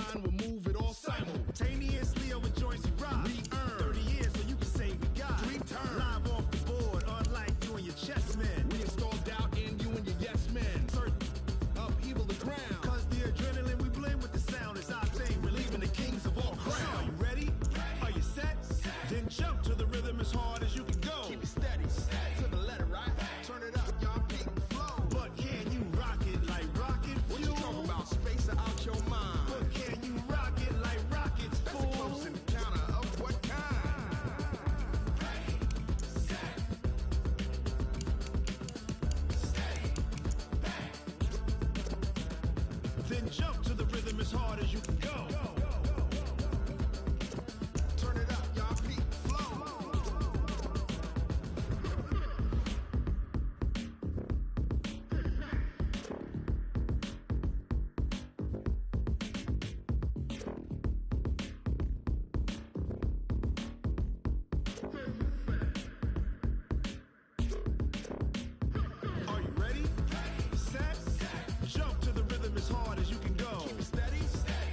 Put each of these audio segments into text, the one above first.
mind will move it all simultaneously over joints we rock. We earn 30 years, so you can say we got 3 turns live off the board, unlike you and your chess men. We install doubt in you and your yes men. Certain upheaval the ground, cause the adrenaline we blend with the sound is our thing, relieving the kings of all crowns. So are you ready? Are you set? Then jump to the rhythm as hard as you can go. Keep it steady, to the letter, right? Turn it up, y'all, peak flow. But can you rock it like rocket fuel? What you talking about? Space out your mind. But can you rock it like rockets, fool? That's a close encounter of what kind? Stay back. Then jump to the rhythm as hard as you can go. Turn it up, y'all, peak flow. Are you ready? Set. Jump to the rhythm as hard as you can go. Keep it steady,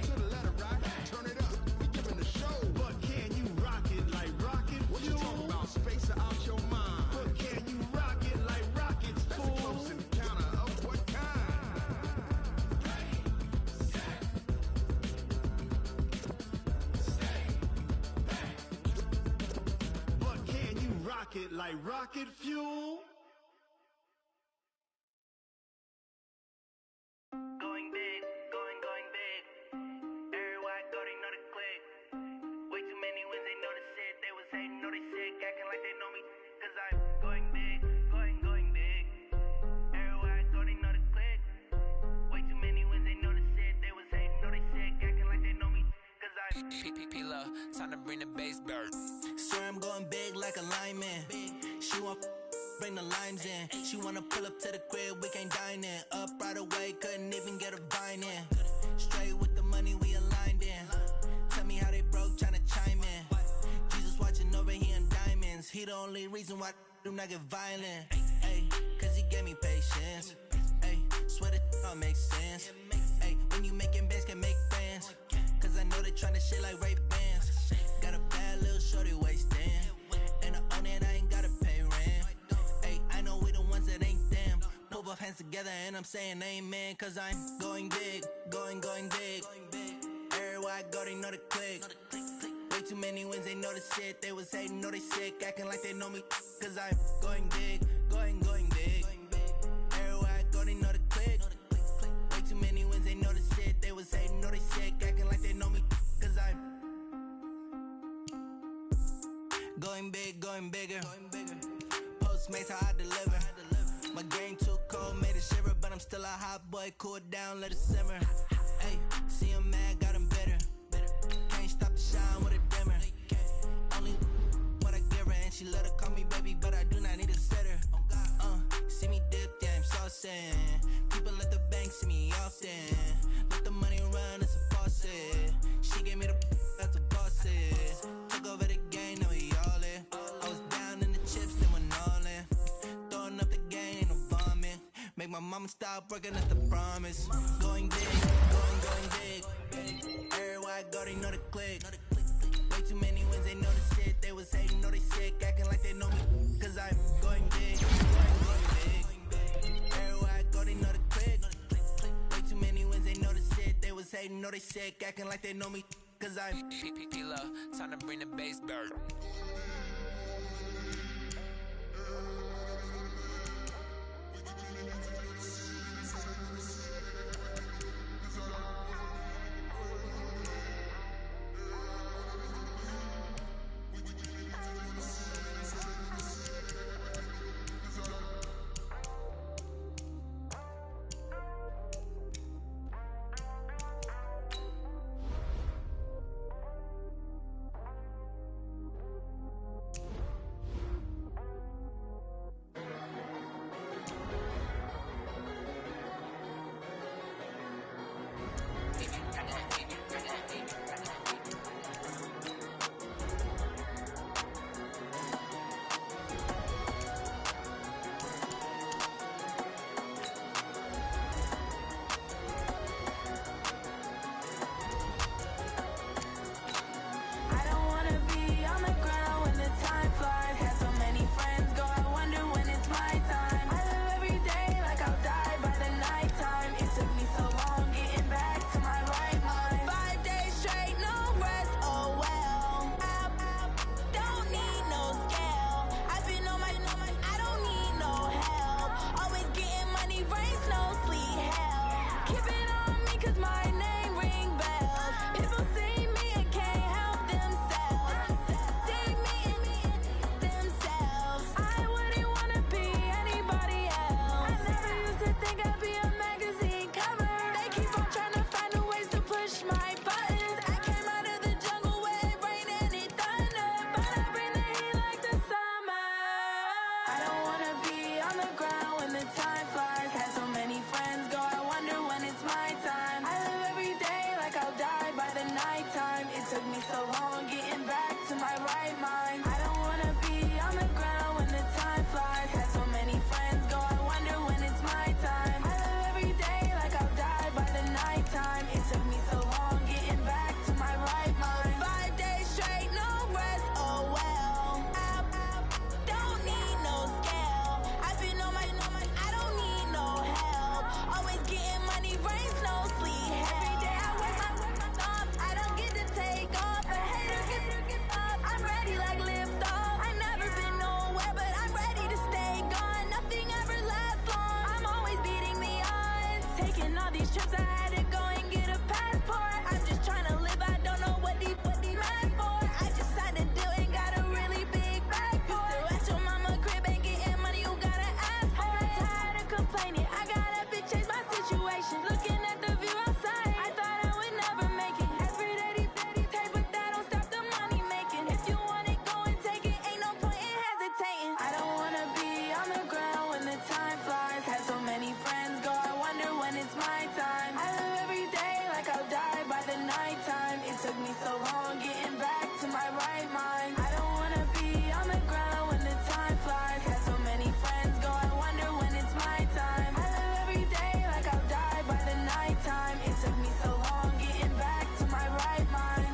to the letter, right? Turn it up, we giving the show. But can you rock it like rocket fuel? What you talking about? Space out your mind. But can you rock it like rockets, fool? That's a close encounter of what kind? But can you rock it like rocket fuel? Going big, going big. Everywhere I go, they know the click. Way too many wins, they know the shit. They was hating, know they sick, acting like they know me. Cause I'm going big, going big. Everywhere I go, they know the click. Way too many wins, they know the shit. They was hating, know they sick, acting like they know me. Cause I'm P-P-P-Love, time to bring the bass bird. Swear I'm going big like a lineman. She want bring the limes in. She wanna pull up to the crib, we can't dine in. Up right away, couldn't even get a vine in. Straight with the money, we aligned in. Tell me how they broke, tryna chime in. Jesus watching over here in diamonds. He the only reason why I do not get violent. Ay, cause he gave me patience. Ay, swear that all makes sense. Ay, when you making bands, can make friends. Cause I know they tryna shit like Ray-Bans. Got a bad little shorty wasting. And I own it, I ain't gotta pay rent. Ay, I know we the ones that ain't them. Pull both hands together and I'm saying amen. Cause I'm going big, going big. Everywhere I go, they know the click. Way too many wins, they know the shit. They was hating, know they sick, acting like they know me. Cause I'm going big, going big. Everywhere I go, they know the click. Way too many wins, they know the shit. They was hating, know they sick, acting like they know me. Cause I'm going big, going bigger. Postmates, how I deliver. My game too cold, made it shiver. But I'm still a hot boy, cool it down, let it simmer. Hey, see him mad, got him bitter. Can't stop the shine with a dimmer. Only what I give her, and she let her call me baby, but I do not need a sitter. See me dip, yeah, I'm saucing. People at the bank see me often. Let the money run, it's a faucet. She gave me the that's a boss is. Took over the game, now we all in. I was down in the chips, then went all in. Throwing up the game, ain't no vomit. Make my mama stop working at the promise. Going big, going big. Everywhere I go, they know the click. Way too many wins, they know the shit. They was hating, know they sick, acting like they know me. Cause I'm going big, going big. Everywhere I go, they know the click. Way too many wins, they know the shit. They was hating, know they sick, acting like they know me. Cause I'm P-P-P-Love, time to bring the bass bird. trips, I had to go and get a passport. I'm just trying to live, I don't know what these mad for. I just signed a deal and got a really big bag for it. Still at your mama crib and getting money, you gotta ask for it. I'm tired of complaining, I got up and changed my situation. Looking at the view outside, I thought I would never make it. Every day they take, but that don't stop the money making. If you want it, go and take it, ain't no point in hesitating. I don't wanna be on the ground when the time flies. Had so many friends go, I wonder when it's my time. I live every day like I'll die by the nighttime. It took me so long getting back to my right mind. I don't wanna be on the ground when the time flies. Had so many friends go, I wonder when it's my time. I live every day like I'll die by the nighttime. It took me so long getting back to my right mind.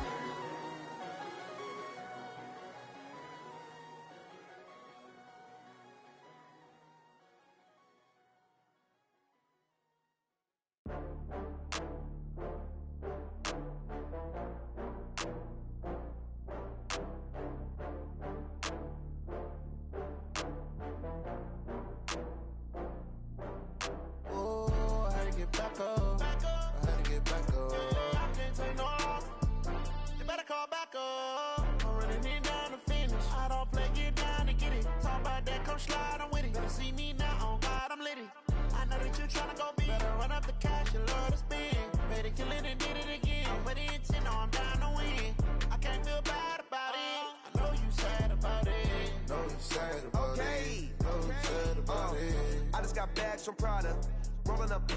Ooh, I had to get back up. I had to get back up. I can't take no loss. You better call back up. I'm running it down to finish. I don't play, get down to get it. Talk about that, come slide, I'm with it. Better see me now, on God, I'm litty. I know that you tryna go big. Better run up the cash, you love to spend. Better kill it and did it again. I'm with the intent, no, I'm down to win. I can't feel bad about it. I know you sad about it. Know you sad about it. Know you sad about it. I just got bags from Prada, rolling up.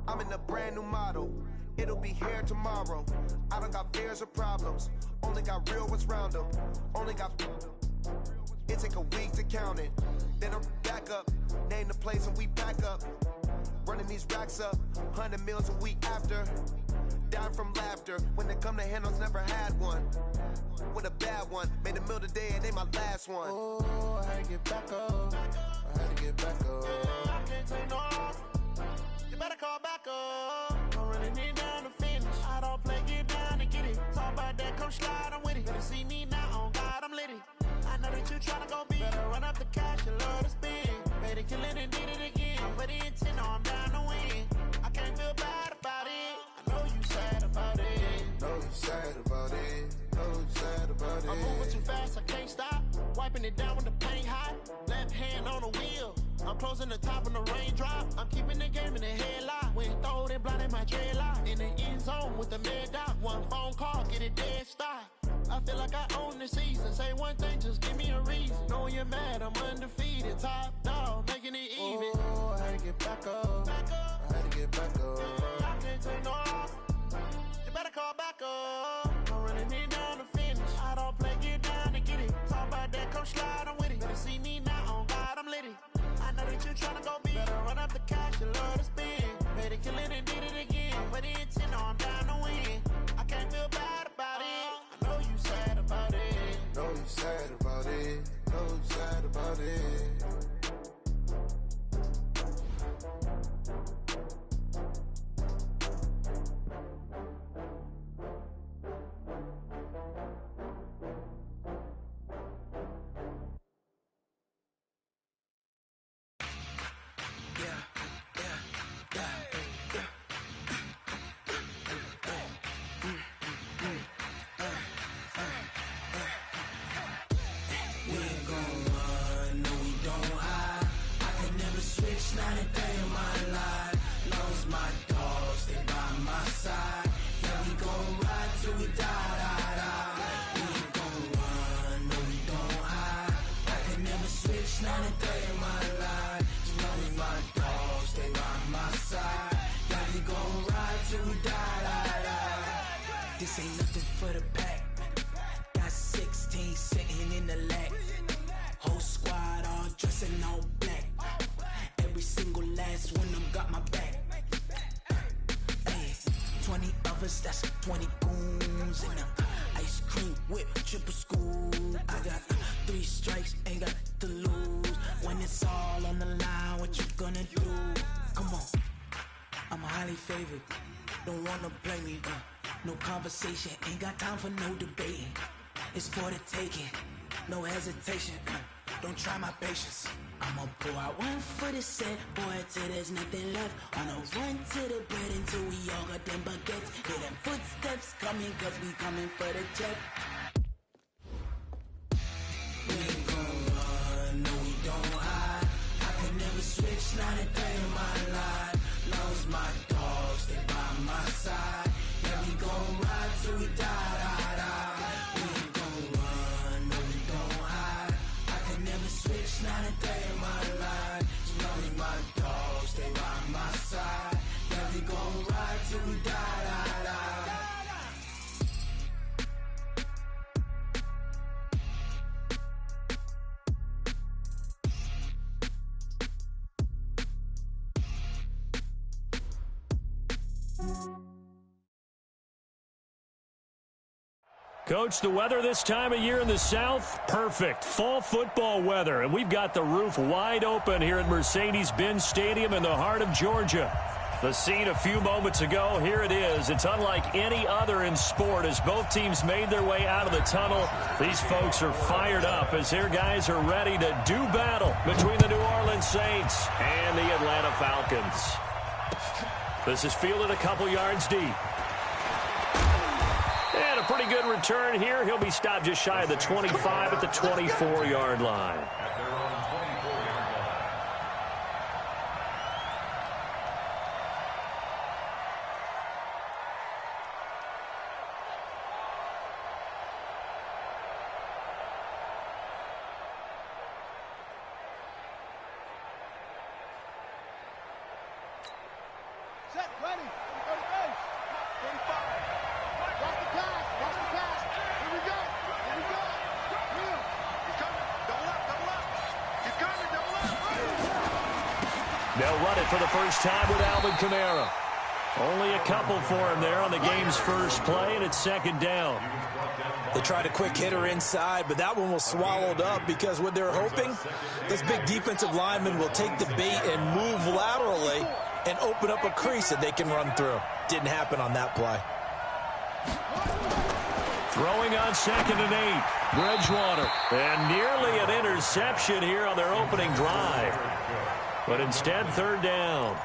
I'm in a brand new model. It'll be here tomorrow. I don't got fears or problems. Only got real ones round them. Only got. It take a week to count it. Then I'm back up. Name the place and we back up. Running these racks up. 100 meals a week after. Down from laughter. When they come to handles, never had one. With a bad one. Made a meal today and they my last one. Oh, I had to get back up. I had to get back up. I can't take no loss. You better call back up. I'm running it down to finish. I don't play, get down to get it. Talk about that, come slide, I'm with it. Better see me now, on God, I'm litty. I know that you tryna go big. Better run up the cash, you love to spend. Better kill it and did it again. I'm with the intent, no, I'm down to win. I can't feel bad about it. I know you sad about it. Know you sad about it. Know you sad about it. I'm moving too fast, I can't stop. Wiping it down when the paint hot. Left hand on the wheel. I'm closing the top when the raindrop. I'm keeping the game in the headlock. When throwed and blinded my dreadlock. In the end zone with the mad dot. One phone call, get it dead stop. I feel like I own the season. Say one thing, just give me a reason. Knowing you're mad, I'm undefeated. Top dog, making it even. Oh, I had to get back up. I had to get back up. I can't take no loss. You better call back up. I'm running it down to finish. I don't play, get down to get it. Talk about that, come slide, I'm with it. Better see me now, on God, I'm litty. I know that you tryna go big. Better run up the cash, you love to spend. Better kill it and did it again. I'm with the intent, no, I'm down to win. I can't feel bad about it. I know you sad about it. Know you sad about it. Know you sad about it. This ain't nothing for the pack. Got 16 sitting in the lag. Whole squad all dressing all black. Every single last one of them got my back. Hey, 20 of us, that's 20 goons in them. Ice cream whip, triple scoop. I got 3 strikes, ain't got to lose. When it's all on the line, what you gonna do? Come on, I'm highly favored. Don't wanna play me, no conversation, ain't got time for no debating. It's for the taking, no hesitation. don't try my patience. I'ma pull out one for the set, boy, till there's nothing left. On a run to the bed until we all got them baguettes. Hear them footsteps coming, cause we coming for the check. We ain't gon' run, no we don't hide. I could never switch, not a day in my life. Long as my dogs, they by my side. Yeah, we gon' ride till we die, die, die. We ain't gon' run, no we don't hide. I could never switch, not a day in my life. As long as my dogs, they by my side. Yeah, we gon' ride till we die, die, die. Coach, the weather this time of year in the South, perfect. Fall football weather, and we've got the roof wide open here at Mercedes-Benz Stadium in the heart of Georgia. The scene a few moments ago, here it is. It's unlike any other in sport as both teams made their way out of the tunnel. These folks are fired up as their guys are ready to do battle between the New Orleans Saints and the Atlanta Falcons. This is fielded a couple yards deep. And a pretty good return here. He'll be stopped just shy of the 25 at the 24-yard line. Set, ready, go to base, 35. Watch the pass, here we go, Will, he's coming, double up, he's coming, double up. They'll run it for the first time with Alvin Kamara. Only a couple for him there on the game's first play, and it's second down. They tried a quick hitter inside, but that one was swallowed up because what they're hoping, this big defensive lineman will take the bait and move laterally and open up a crease that they can run through. Didn't happen on that play. Throwing on 2nd and 8, Bridgewater. And nearly an interception here on their opening drive. But instead, 3rd down.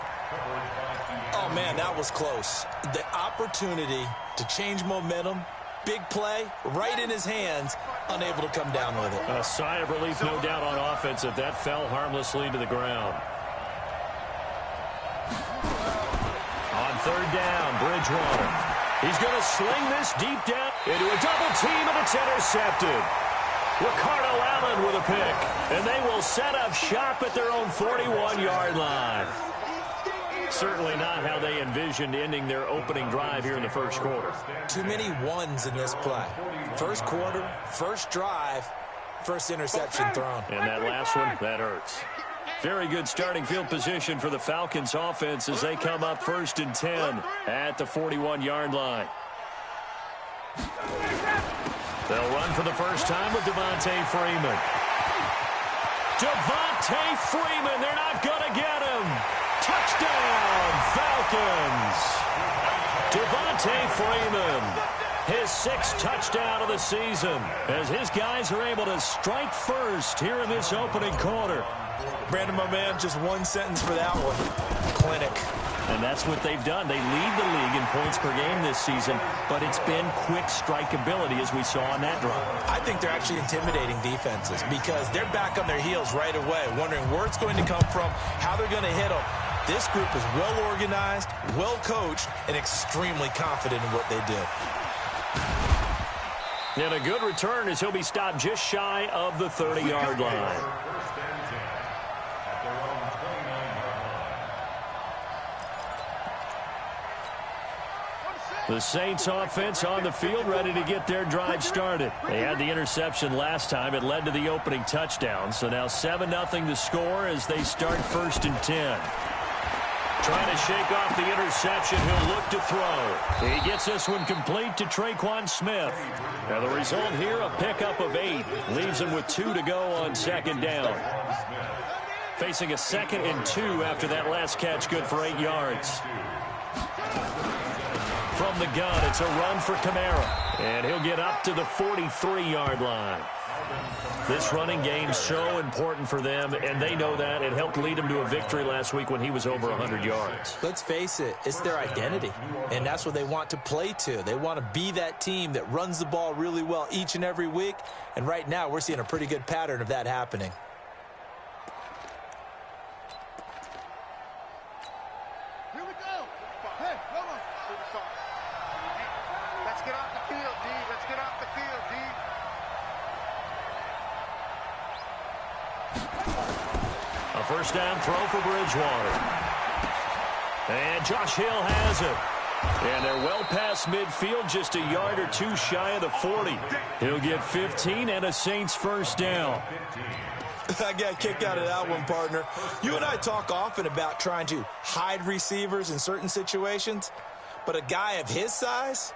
Oh, man, that was close. The opportunity to change momentum, big play, right in his hands, unable to come down with it. A sigh of relief, no doubt, on offense if that fell harmlessly to the ground. On 3rd down, Bridgewater. He's going to sling this deep down into a double team, and it's intercepted. Ricardo Allen with a pick, and they will set up shop at their own 41-yard line. Certainly not how they envisioned ending their opening drive here in the first quarter. Too many ones in this play. First quarter, first drive, first interception thrown. And that last one, that hurts. Very good starting field position for the Falcons offense as they come up 1st and 10 at the 41-yard line. They'll run for the first time with Devontae Freeman. Devontae Freeman, they're not going to get him. Touchdown, Falcons. Devontae Freeman, his 6th touchdown of the season, as his guys are able to strike first here in this opening quarter. Brandon, my man, just one sentence for that one. Clinic. And that's what they've done. They lead the league in points per game this season, but it's been quick strikeability as we saw on that drive. I think they're actually intimidating defenses because they're back on their heels right away, wondering where it's going to come from, how they're going to hit them. This group is well organized, well coached, and extremely confident in what they do. And a good return as he'll be stopped just shy of the 30-yard line. The Saints offense on the field ready to get their drive started. They had the interception last time. It led to the opening touchdown. So now 7-0 the score as they start 1st and 10. Trying to shake off the interception. He'll look to throw. He gets this one complete to Traquan Smith. Now the result here, a pickup of 8. Leaves him with 2 to go on 2nd down. Facing a 2nd and 2 after that last catch, good for 8 yards. From the gun, it's a run for Kamara. And he'll get up to the 43-yard line. This running game's so important for them, and they know that. It helped lead them to a victory last week when he was over 100 yards. Let's face it, it's their identity, and that's what they want to play to. They want to be that team that runs the ball really well each and every week, and right now we're seeing a pretty good pattern of that happening. Here we go. Hey, come on. Let's get off the field, D. Let's get off the field, D. A first down throw for Bridgewater. And Josh Hill has it. And they're well past midfield, just a yard or two shy of the 40. He'll get 15 and a Saints first down. I got a kick out of that one, partner. You and I talk often about trying to hide receivers in certain situations, but a guy of his size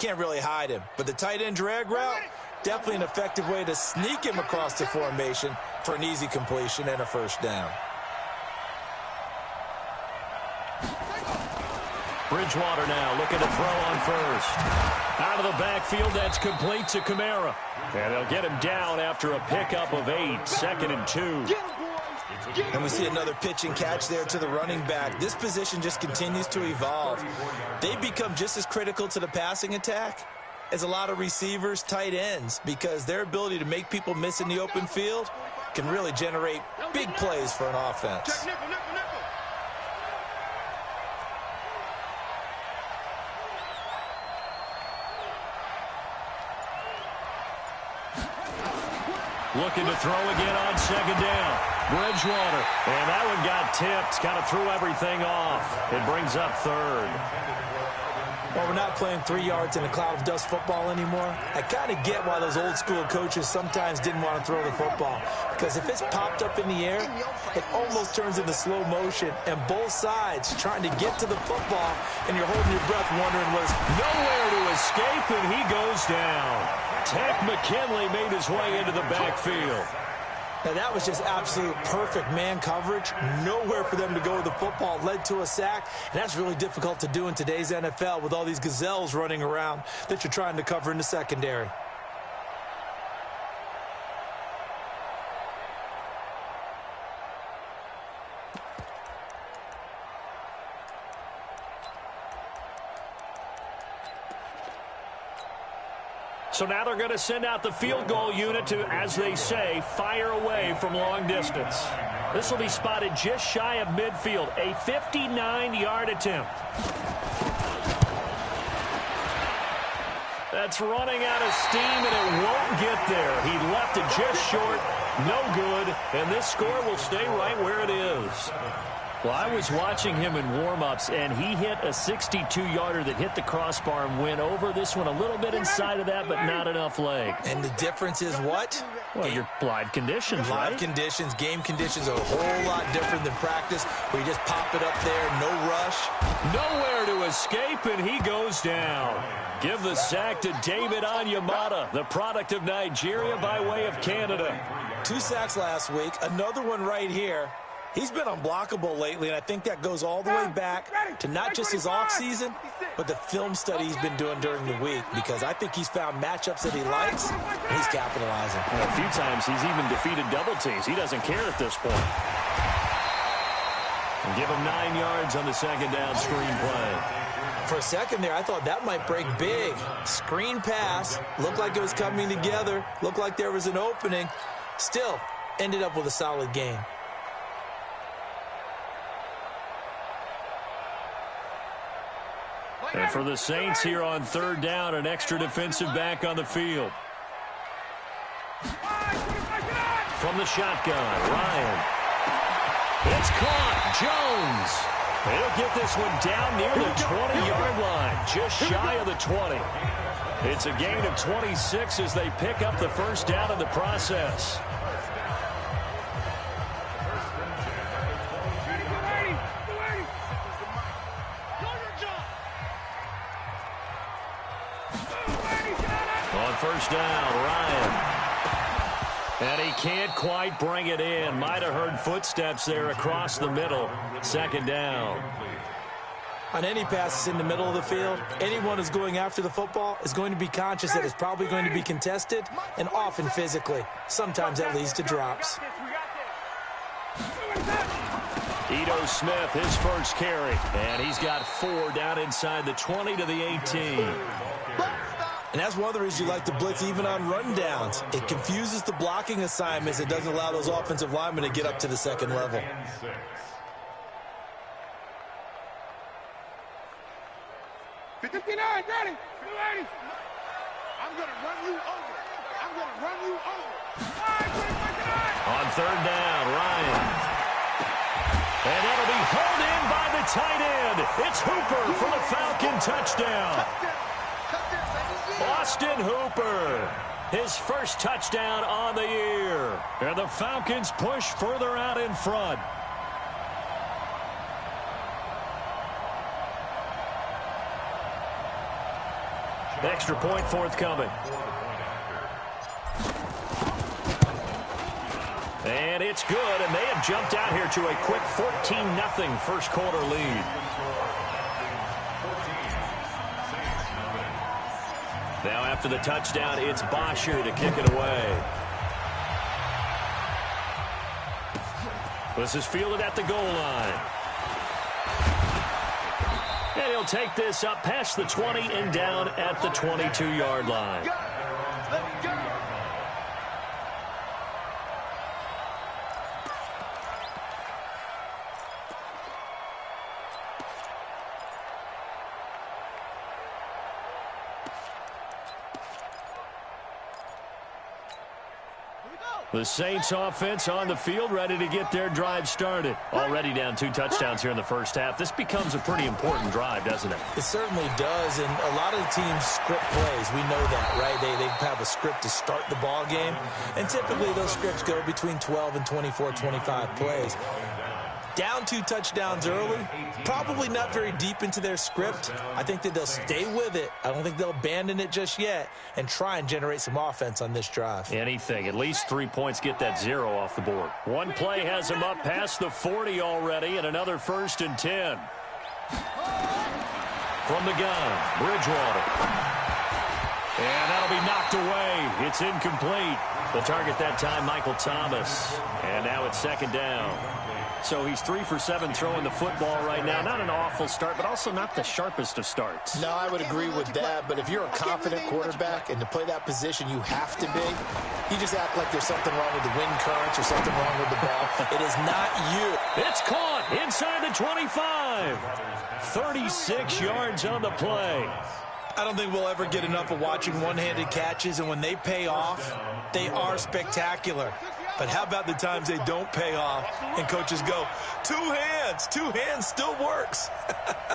can't really hide him. But the tight end drag route, definitely an effective way to sneak him across the formation for an easy completion and a first down. Bridgewater now looking to throw on first. Out of the backfield, that's complete to Kamara. And they'll get him down after a pickup of 8, 2nd and 2. And we see another pitch and catch there to the running back. This position just continues to evolve. They become just as critical to the passing attack as a lot of receivers, tight ends, because their ability to make people miss in the open field can really generate big plays for an offense. Looking to throw again on second down. Bridgewater. And that one got tipped. Kind of threw everything off. It brings up third. Well, we're not playing 3 yards in a cloud of dust football anymore. I kind of get why those old school coaches sometimes didn't want to throw the football. Because if it's popped up in the air, it almost turns into slow motion. And both sides trying to get to the football, and you're holding your breath wondering what's nowhere to escape, and he goes down. Tech McKinley made his way into the backfield. Now, that was just absolute perfect man coverage. Nowhere for them to go with the football. Led to a sack, and that's really difficult to do in today's NFL with all these gazelles running around that you're trying to cover in the secondary. So now they're going to send out the field goal unit to, as they say, fire away from long distance. This will be spotted just shy of midfield, a 59-yard attempt. That's running out of steam, and it won't get there. He left it just short, no good, and this score will stay right where it is. Well, I was watching him in warm-ups, and he hit a 62-yarder that hit the crossbar and went over. This one a little bit inside of that, but not enough leg. And the difference is what? Well, your live conditions, right? Live conditions, game conditions are a whole lot different than practice, where you just pop it up there, no rush. Nowhere to escape, and he goes down. Give the sack to David Onyemata, the product of Nigeria by way of Canada. 2 sacks last week, another one right here. He's been unblockable lately, and I think that goes all the way back to not just his offseason, but the film study he's been doing during the week, because I think he's found matchups that he likes, and he's capitalizing. And a few times he's even defeated double teams. He doesn't care at this point. And give him 9 yards on the second down screen play. For a second there, I thought that might break big. Screen pass, looked like it was coming together, looked like there was an opening. Still, ended up with a solid game. And for the Saints here on third down, an extra defensive back on the field. From the shotgun, Ryan. It's caught. Jones. He'll get this one down near the 20-yard line, just shy of the 20. It's a gain of 26 as they pick up the first down in the process. On first down, Ryan. And he can't quite bring it in. Might have heard footsteps there across the middle. Second down. On any passes in the middle of the field, anyone who's going after the football is going to be conscious that it's probably going to be contested and often physically. Sometimes that leads to drops. Ito Smith, his first carry, and he's got 4 down inside the 20 to the 18. And that's one of the reasons you like to blitz even on rundowns. It confuses the blocking assignments. It doesn't allow those offensive linemen to get up to the second level. 59, ready. 280. I'm going to run you over. I'm going to run you over. On third down, Ryan. And that'll be hauled in by the tight end. It's Hooper for the Falcon touchdown. Austin Hooper, his first touchdown on the year. And the Falcons push further out in front. Extra point forthcoming. And it's good, and they have jumped out here to a quick 14-0 first quarter lead. Now after the touchdown, it's Bosher to kick it away. This is fielded at the goal line. And he'll take this up past the 20 and down at the 22-yard line. Let's go. The Saints offense on the field, ready to get their drive started. Already down 2 touchdowns here in the first half. This becomes a pretty important drive, doesn't it? It certainly does, and a lot of the teams script plays. We know that, right? They have a script to start the ball game, and typically those scripts go between 12 and 24, 25 plays. Down 2 touchdowns early, probably not very deep into their script. I think that they'll stay with it. I don't think they'll abandon it just yet and try and generate some offense on this drive. Anything. At least 3 points, get that 0 off the board. One play has them up past the 40 already, and another 1st and 10. From the gun, Bridgewater. And that'll be knocked away. It's incomplete. The target that time, Michael Thomas. And now it's 2nd down. So he's 3 for 7 throwing the football right now. Not an awful start, but also not the sharpest of starts. No, I would agree with that. But if you're a confident quarterback and to play that position you have to be, you just act like there's something wrong with the wind currents or something wrong with the ball. It is not you. It's caught inside the 25. 36 yards on the play. I don't think we'll ever get enough of watching one-handed catches, and when they pay off, they are spectacular. But how about the times they don't pay off and coaches go, 2 hands, 2 hands still works.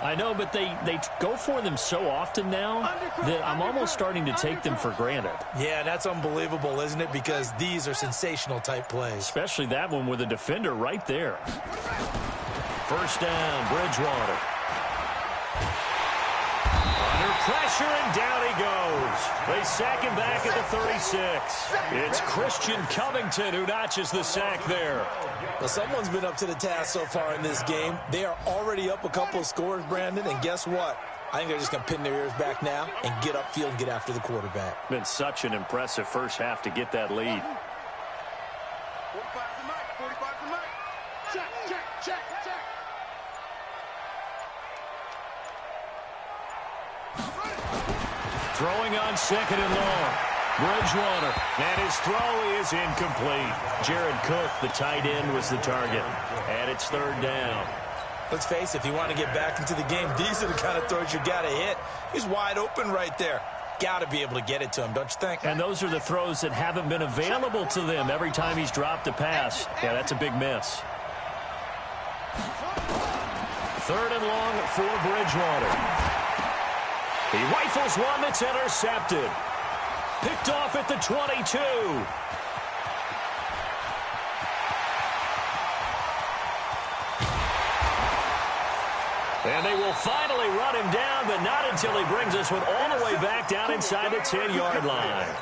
I know, but they go for them so often now that I'm almost starting to take them for granted. Yeah, that's unbelievable, isn't it? Because these are sensational type plays. Especially that one with a defender right there. 1st down, Bridgewater. Under pressure, and down he goes. They sack him back at the 36. It's Christian Covington who notches the sack there. Well, someone's been up to the task so far in this game. They are already up a couple of scores, Brandon, and guess what? I think they're just going to pin their ears back now and get upfield and get after the quarterback. Been such an impressive first half to get that lead. 45 to Mike, 45 to Mike. Check, check, check, check. Throwing on 2nd and long. Bridgewater. And his throw is incomplete. Jared Cook, the tight end, was the target. And it's 3rd down. Let's face it, if you want to get back into the game, these are the kind of throws you got to hit. He's wide open right there. Got to be able to get it to him, don't you think? And those are the throws that haven't been available to them every time he's dropped a pass. Yeah, that's a big miss. 3rd and long for Bridgewater. He rifles one that's intercepted. Picked off at the 22. And they will finally run him down, but not until he brings this one all the way back down inside the 10-yard line.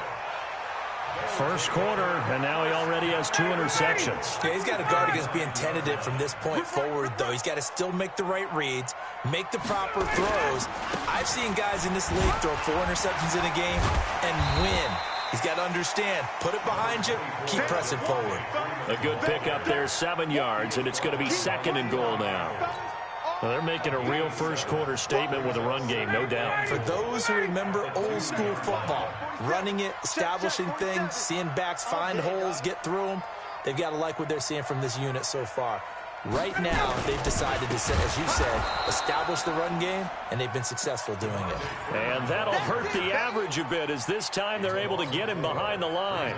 First quarter, and now he already has 2 interceptions. Yeah, he's got to guard against being tentative from this point forward, though. He's got to still make the right reads, make the proper throws. I've seen guys in this league throw 4 interceptions in a game and win. He's got to understand, put it behind you, keep pressing forward. A good pickup there, 7 yards, and it's going to be 2nd and goal now. Well, they're making a real first-quarter statement with a run game, no doubt. For those who remember old-school football, running it, establishing things, seeing backs find holes, get through them, they've got to like what they're seeing from this unit so far. Right now, they've decided to, as you said, establish the run game, and they've been successful doing it. And that'll hurt the average a bit, as this time they're able to get him behind the line.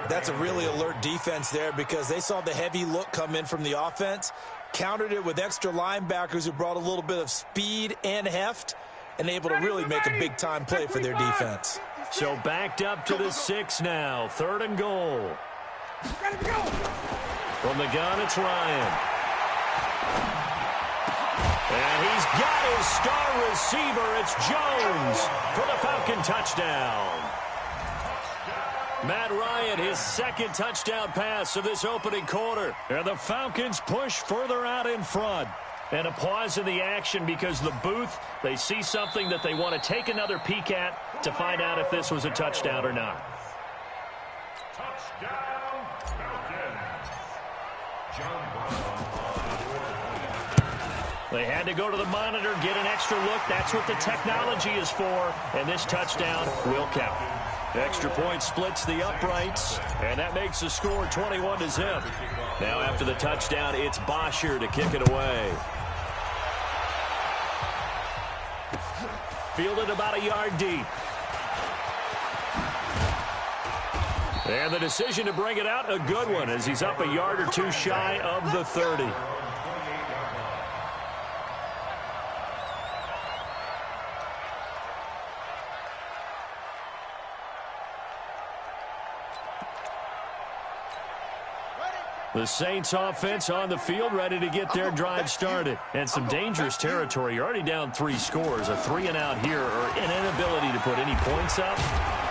That's a really alert defense there because they saw the heavy look come in from the offense, countered it with extra linebackers who brought a little bit of speed and heft, and able to really make a big-time play for their defense. So backed up to the 6 now, 3rd and goal. From the gun, it's Ryan. And he's got his star receiver. It's Jones for the Falcon touchdown. Matt Ryan, his 2nd touchdown pass of this opening quarter. And the Falcons push further out in front. And a pause in the action because the booth, they see something that they want to take another peek at to find out if this was a touchdown or not. Touchdown, Falcons. They had to go to the monitor, get an extra look. That's what the technology is for. And this touchdown will count. Extra point splits the uprights, and that makes the score 21-0. Now after the touchdown, it's Bosher to kick it away. Fielded about a yard deep. And the decision to bring it out, a good one, as he's up a yard or 2 shy of the 30. The Saints offense on the field, ready to get their drive started. And some dangerous territory. You're already down 3 scores. A 3-and-out here, or an inability to put any points up.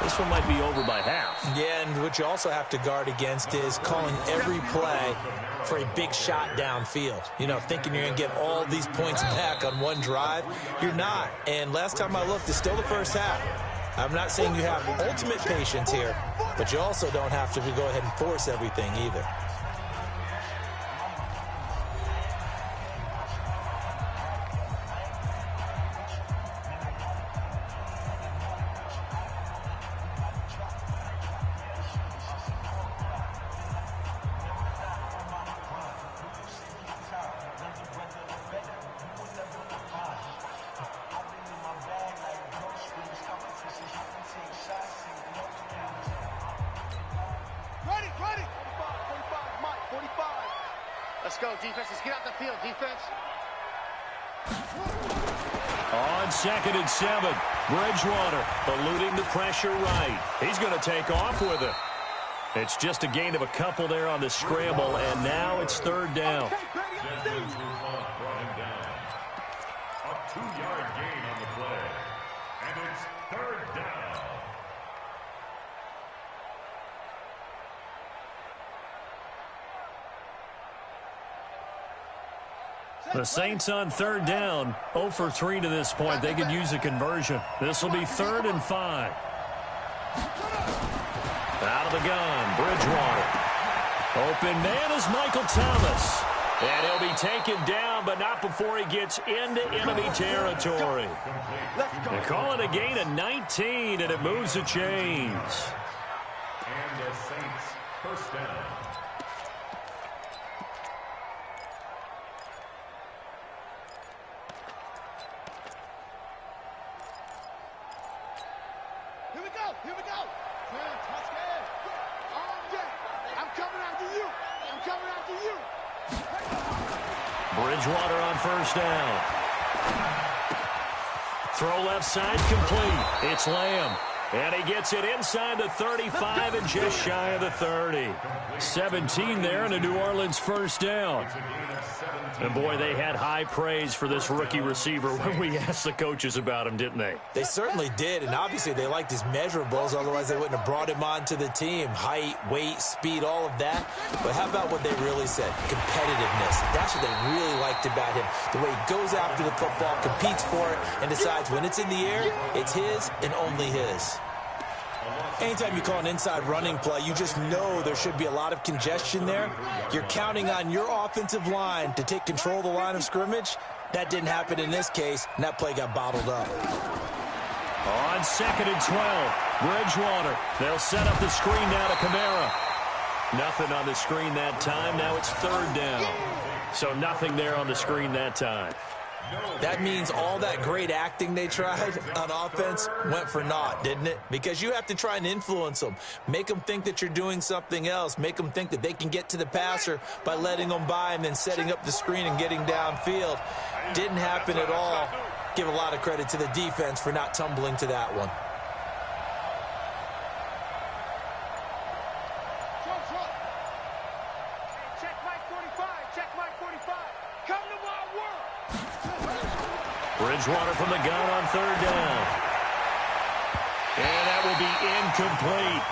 This one might be over by half. Yeah, and what you also have to guard against is calling every play for a big shot downfield. You know, thinking you're going to get all these points back on one drive. You're not. And last time I looked, it's still the first half. I'm not saying you have ultimate patience here, but you also don't have to go ahead and force everything either. Let's go, defense. Let's get out the field, defense. On 2nd and 7, Bridgewater eluding the pressure right. He's going to take off with it. It's just a gain of a couple there on the scramble, and now it's 3rd down. A 2-yard gain on the play. And it's 3rd down. The Saints on 3rd down, 0 for 3 to this point. They could use a conversion. This will be 3rd and 5. Out of the gun, Bridgewater. Open man is Michael Thomas. And he'll be taken down, but not before he gets into enemy territory. They call it a gain of 19, and it moves the chains. And the Saints first down. Here we go. Touchdown. I'm coming after you. I'm coming after you. Bridgewater on 1st down. Throw left side complete. It's Lamb. And he gets it inside the 35 and just shy of the 30. 17 there and a New Orleans first down. And, boy, they had high praise for this rookie receiver when we asked the coaches about him, didn't they? They certainly did, and obviously they liked his measurables, otherwise they wouldn't have brought him onto the team. Height, weight, speed, all of that. But how about what they really said? Competitiveness. That's what they really liked about him. The way he goes after the football, competes for it, and decides when it's in the air, it's his and only his. Anytime you call an inside running play, you just know there should be a lot of congestion there. You're counting on your offensive line to take control of the line of scrimmage. That didn't happen in this case, and that play got bottled up. On 2nd and 12, Bridgewater. They'll set up the screen now to Kamara. Nothing on the screen that time. Now it's 3rd down. So nothing there on the screen that time. That means all that great acting they tried on offense went for naught, didn't it? Because you have to try and influence them. Make them think that you're doing something else. Make them think that they can get to the passer by letting them by and then setting up the screen and getting downfield. Didn't happen at all. Give a lot of credit to the defense for not tumbling to that one. Bridgewater from the gun on 3rd down. And that will be incomplete.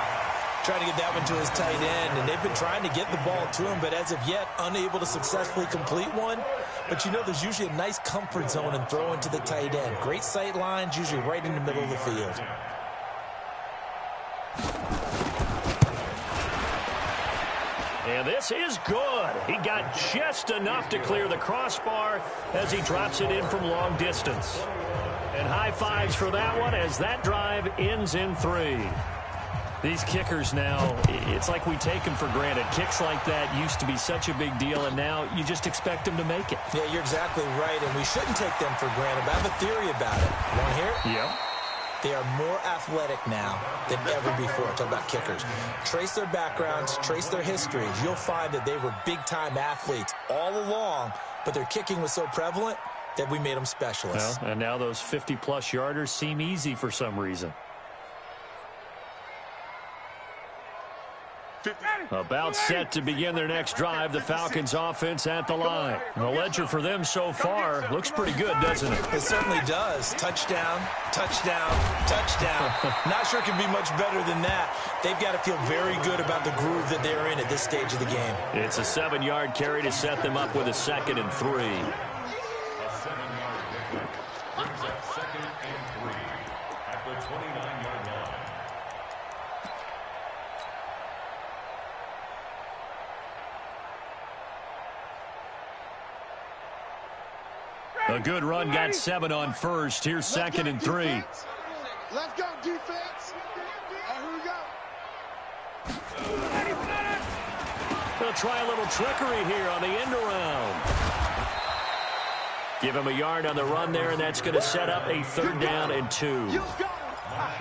Trying to get that one to his tight end, and they've been trying to get the ball to him, but as of yet, unable to successfully complete one. But you know there's usually a nice comfort zone in throwing to the tight end. Great sight lines, usually right in the middle of the field. And this is good. He got just enough to clear the crossbar as he drops it in from long distance. And high fives for that one as that drive ends in 3. These kickers now, it's like we take them for granted. Kicks like that used to be such a big deal, and now you just expect them to make it. Yeah, you're exactly right, and we shouldn't take them for granted. But I have a theory about it. You want to hear it? Yep. They are more athletic now than ever before. Talk about kickers. Trace their backgrounds, trace their histories. You'll find that they were big-time athletes all along, but their kicking was so prevalent that we made them specialists. Well, and now those 50-plus yarders seem easy for some reason. About set to begin their next drive, the Falcons offense at the line. The ledger for them so far looks pretty good, doesn't it? It certainly does. Touchdown, touchdown, touchdown. Not sure it can be much better than that. They've got to feel very good about the groove that they're in at this stage of the game. It's a 7-yard carry to set them up with a 2nd and 3. A good run got 7 on 1st. Here's 2nd and 3. Let's go, defense. Here we go. They'll try a little trickery here on the end around. Give him a yard on the run there, and that's going to set up a 3rd down and 2.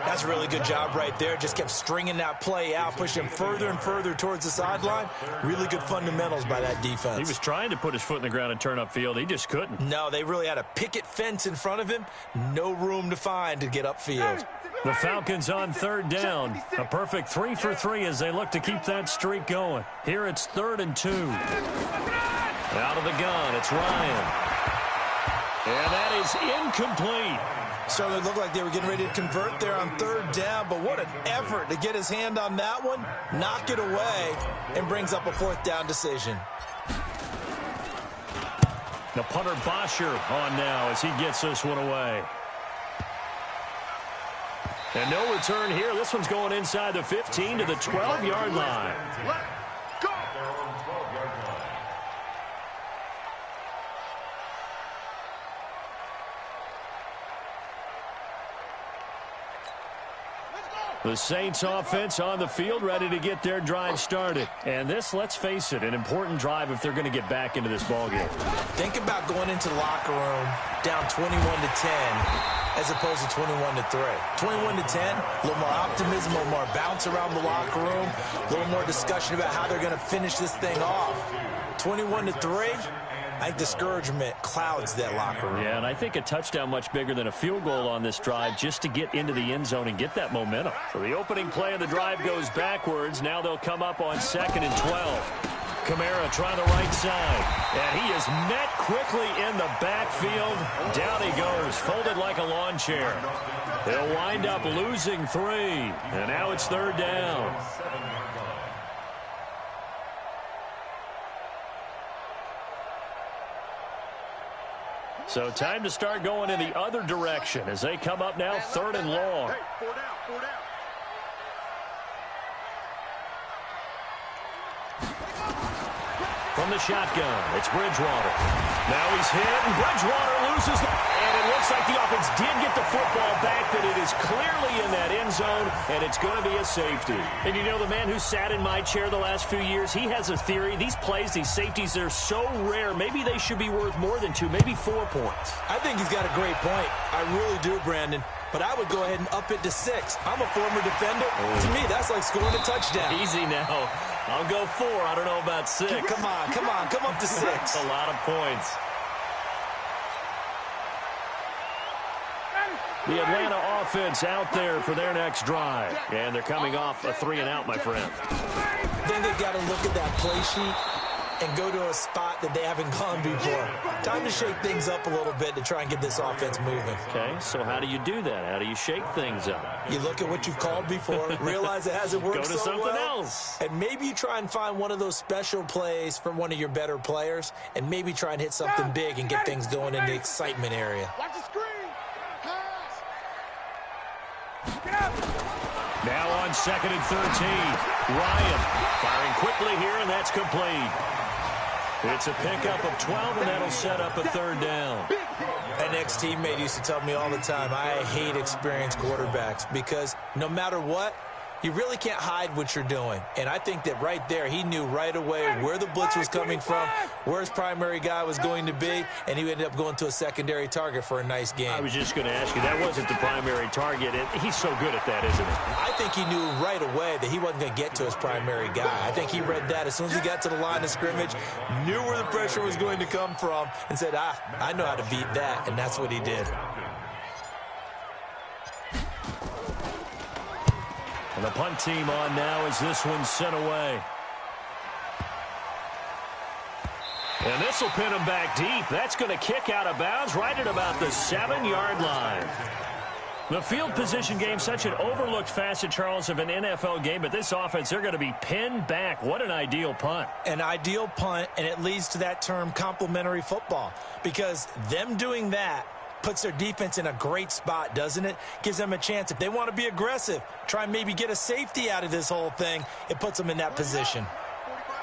That's a really good job right there. Just kept stringing that play out, pushing him further and further towards the sideline. Really good fundamentals by that defense. He was trying to put his foot in the ground and turn upfield. He just couldn't. No, they really had a picket fence in front of him. No room to find to get upfield. The Falcons on 3rd down. A perfect 3 for 3 as they look to keep that streak going. Here it's 3rd and 2. Out of the gun, it's Ryan. And that is incomplete. Certainly looked like they were getting ready to convert there on 3rd down, but what an effort to get his hand on that one, knock it away, and brings up a 4th down decision. The punter Bosher on now as he gets this one away. And no return here. This one's going inside the 15 to the 12-yard line. The Saints offense on the field ready to get their drive started. And this, let's face it, an important drive if they're going to get back into this ballgame. Think about going into the locker room down 21-10 as opposed to 21-3. 21-10, a little more optimism, a little more bounce around the locker room, a little more discussion about how they're going to finish this thing off. 21-3, I think discouragement clouds that locker room. Yeah, and I think a touchdown much bigger than a field goal on this drive just to get into the end zone and get that momentum. So the opening play of the drive goes backwards. Now they'll come up on 2nd and 12. Kamara trying the right side, and he is met quickly in the backfield. Down he goes, folded like a lawn chair. They'll wind up losing 3, and now it's 3rd down. So time to start going in the other direction as they come up now 3rd and long. Hey, 4 down, 4 down. From the shotgun, it's Bridgewater. Now he's hit, and Bridgewater loses the... And it looks like the offense did get the football back, but it is clearly in that end zone, and it's going to be a safety. And you know, the man who sat in my chair the last few years, he has a theory. These plays, these safeties, they're so rare. Maybe they should be worth more than 2, maybe 4 points. I think he's got a great point. I really do, Brandon. But I would go ahead and up it to 6. I'm a former defender. To me, that's like scoring a touchdown. Easy now. I'll go 4. I don't know about 6. Come on. Come up to 6. That's a lot of points. The Atlanta offense out there for their next drive. And they're coming off a 3-and-out, my friend. Then they've got to look at that play sheet and go to a spot that they haven't gone before. Time to shake things up a little bit to try and get this offense moving. Okay, so how do you do that? How do you shake things up? You look at what you've called before, realize it hasn't worked go to so something well, else. and maybe you try and find one of those special plays from one of your better players, and maybe try and hit something big and get things going in the excitement area. Watch the screen. Pass. Now on 2nd and 13. Ryan firing quickly here, and that's complete. It's a pickup of 12, and that'll set up a 3rd down. An ex-teammate used to tell me all the time, I hate experienced quarterbacks because no matter what, you really can't hide what you're doing. And I think that right there, he knew right away where the blitz was coming from, where his primary guy was going to be, and he ended up going to a secondary target for a nice game. I was just going to ask you, that wasn't the primary target. He's so good at that, isn't he? I think he knew right away that he wasn't going to get to his primary guy. I think he read that as soon as he got to the line of scrimmage, knew where the pressure was going to come from, and said, I know how to beat that, and that's what he did. And the punt team on now as this one's sent away. And this will pin him back deep. That's going to kick out of bounds right at about the 7-yard line. The field position game, such an overlooked facet, Charles, of an NFL game, but this offense, they're going to be pinned back. What an ideal punt. An ideal punt, and it leads to that term complementary football, because them doing that puts their defense in a great spot, doesn't it? Gives them a chance. If they want to be aggressive, try and maybe get a safety out of this whole thing, it puts them in that position.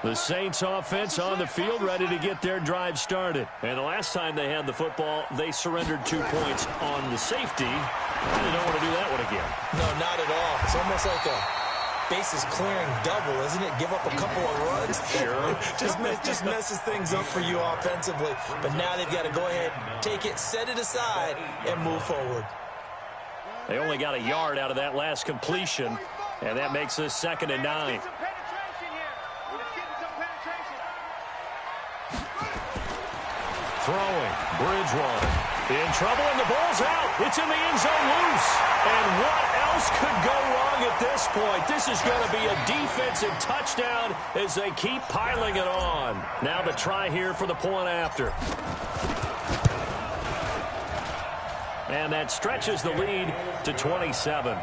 The Saints offense on the field, ready to get their drive started. And the last time they had the football, they surrendered 2 points on the safety. And they don't want to do that one again. No, not at all. It's almost like a bases clearing double, isn't it? Give up a couple of runs. Sure. just messes things up for you offensively. But now they've got to go ahead, take it, set it aside, and move forward. They only got a yard out of that last completion, and that makes this 2nd and 9. Throwing, Bridgewater in trouble, and the ball's out. It's in the end zone loose. And what else could go wrong at this point? This is going to be a defensive touchdown as they keep piling it on. Now the try here for the point after. And that stretches the lead to 27.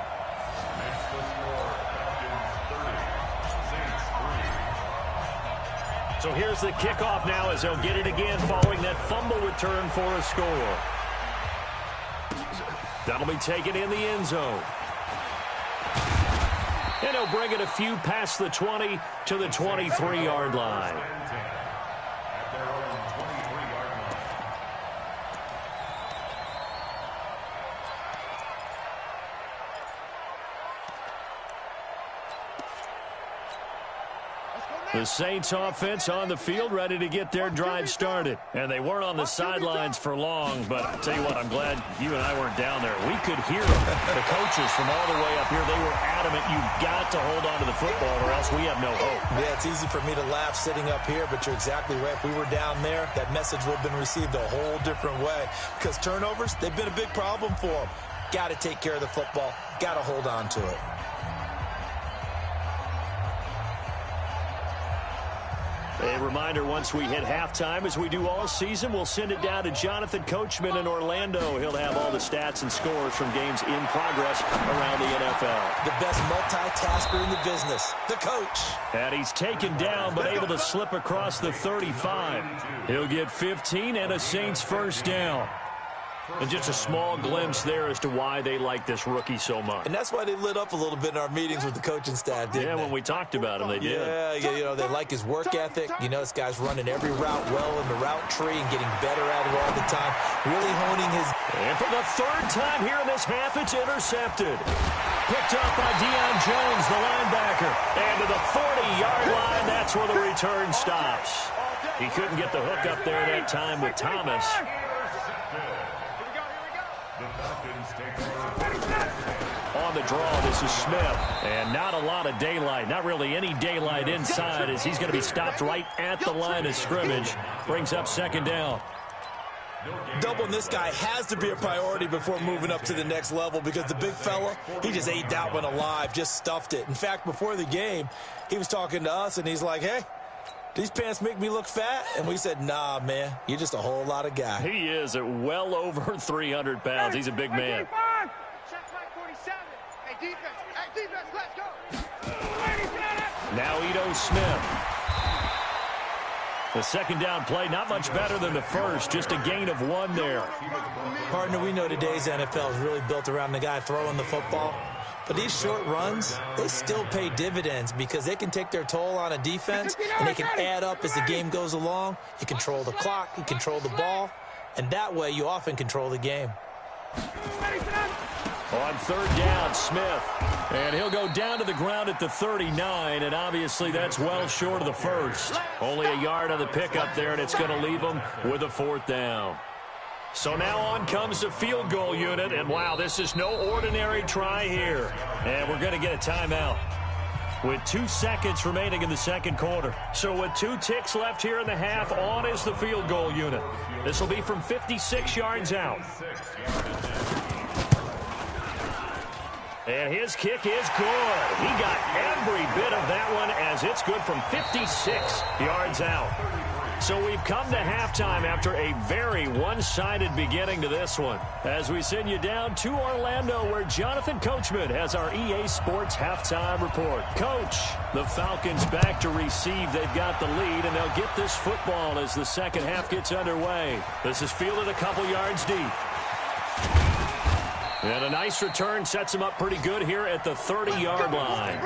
So here's the kickoff now as they'll get it again following that fumble return for a score. That'll be taken in the end zone. And he'll bring it a few past the 20 to the 23-yard line. Let's go The Saints offense on the field, ready to get their drive started. And they weren't on the sidelines for long, but I'll tell you what, I'm glad you and I weren't down there. We could hear them. The coaches from all the way up here, they were adamant, you've got to hold on to the football or else we have no hope. Yeah, it's easy for me to laugh sitting up here, but you're exactly right. If we were down there, that message would have been received a whole different way. Because turnovers, they've been a big problem for them. Got to take care of the football. Got to hold on to it. A reminder, once we hit halftime, as we do all season, we'll send it down to Jonathan Coachman in Orlando. He'll have all the stats and scores from games in progress around the NFL. The best multitasker in the business, the coach. And he's taken down, but able to slip across the 35. He'll get 15 and a Saints first down. And just a small glimpse there as to why they like this rookie so much. And that's why they lit up a little bit in our meetings with the coaching staff, didn't they? When we talked about him, they did. Yeah, you know, they like his work ethic. You know, this guy's running every route well in the route tree and getting better at it all the time. Really honing his... And for the third time here in this half, it's intercepted. Picked up by Deion Jones, the linebacker. And to the 40-yard line, that's where the return stops. He couldn't get the hook up there that time with Thomas. On the draw, this is Smith. And not a lot of daylight. Not really any daylight inside as he's going to be stopped right at the line of scrimmage. Brings up second down. Doubling this guy has to be a priority before moving up to the next level because the big fella, he just ate that one alive, just stuffed it. In fact, before the game, he was talking to us, and he's like, hey, these pants make me look fat? And we said, nah, man, you're just a whole lot of guy. He is at well over 300 pounds. He's a big man. Now Ito Smith. The second down play, not much better than the first, just a gain of 1 there. Partner, we know today's NFL is really built around the guy throwing the football. But these short runs, they still pay dividends because they can take their toll on a defense, and they can add up as the game goes along. You control the clock, you control the ball, and that way you often control the game. On third down, Smith. And he'll go down to the ground at the 39, and obviously that's well short of the first. Only a yard on the pickup there, and it's going to leave him with a fourth down. So now on comes the field goal unit, and wow, this is no ordinary try here. And we're going to get a timeout with 2 seconds remaining in the second quarter. So with 2 ticks left here in the half, on is the field goal unit. This will be from 56 yards out. And his kick is good. He got every bit of that one as it's good from 56 yards out. So we've come to halftime after a very one-sided beginning to this one. As we send you down to Orlando where Jonathan Coachman has our EA Sports halftime report. Coach, the Falcons back to receive. They've got the lead, and they'll get this football as the second half gets underway. This is fielded a couple yards deep. And a nice return sets him up pretty good here at the 30-yard line.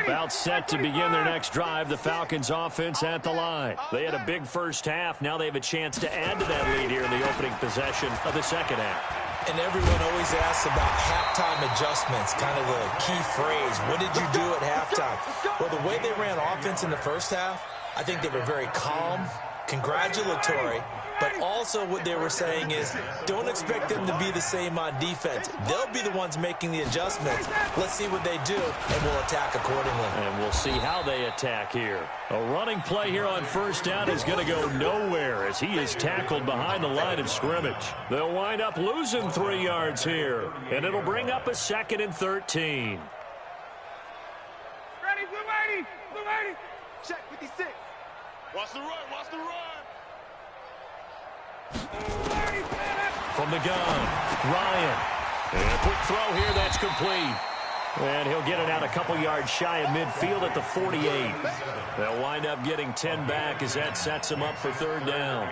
About set to begin their next drive, the Falcons offense at the line. They had a big first half. Now they have a chance to add to that lead here in the opening possession of the second half. And everyone always asks about halftime adjustments, kind of the key phrase. What did you do at halftime? Well, the way they ran offense in the first half, I think they were very calm, congratulatory, but also what they were saying is don't expect them to be the same on defense. They'll be the ones making the adjustments. Let's see what they do, and we'll attack accordingly. And we'll see how they attack here. A running play here on first down is going to go nowhere as he is tackled behind the line of scrimmage. They'll wind up losing 3 yards here, and it'll bring up a 2nd and 13. Ready, blue 80, blue 80. Check 56. Watch the run, watch the run. From the gun, Ryan. And a quick throw here, that's complete. And he'll get it out a couple yards shy of midfield at the 48. They'll wind up getting 10 back as that sets him up for third down.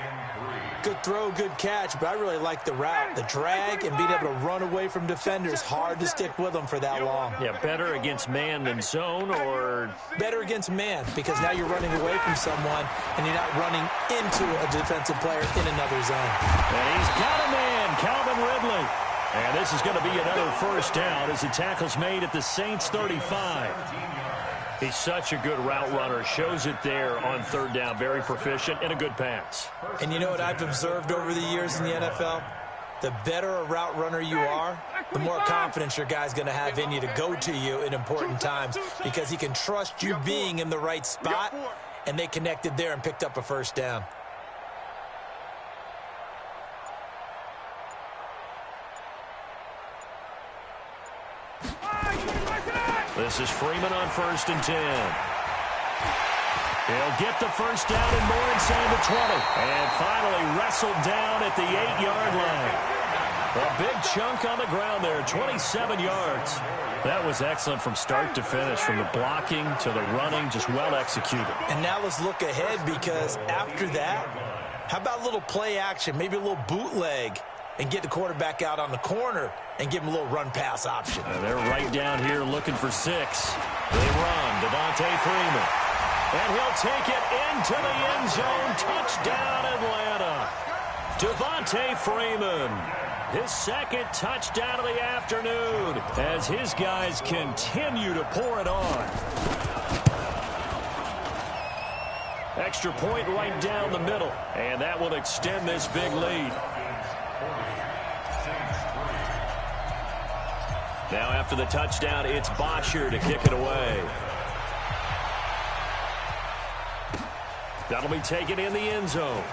Good throw, good catch, but I really like the route. The drag and being able to run away from defenders, hard to stick with them for that long. Yeah, better against man than zone, or? Better against man, because now you're running away from someone and you're not running into a defensive player in another zone. And he's got a man, Calvin Ridley. And this is going to be another first down as the tackle's made at the Saints 35. He's such a good route runner. Shows it there on third down. Very proficient and a good pass. And you know what I've observed over the years in the NFL? The better a route runner you are, the more confidence your guy's going to have in you to go to you in important times, because he can trust you being in the right spot, and they connected there and picked up a first down. This is Freeman on 1st and 10. He'll get the first down and more inside the 20. And finally wrestled down at the 8-yard line. A big chunk on the ground there, 27 yards. That was excellent from start to finish, from the blocking to the running, just well executed. And now let's look ahead, because after that, how about a little play action, maybe a little bootleg, and get the quarterback out on the corner and give him a little run-pass option. They're right down here looking for 6. They run, Devontae Freeman. And he'll take it into the end zone. Touchdown, Atlanta. Devontae Freeman, his second touchdown of the afternoon, as his guys continue to pour it on. Extra point right down the middle, and that will extend this big lead. Now after the touchdown, it's Bosher to kick it away. That'll be taken in the end zone.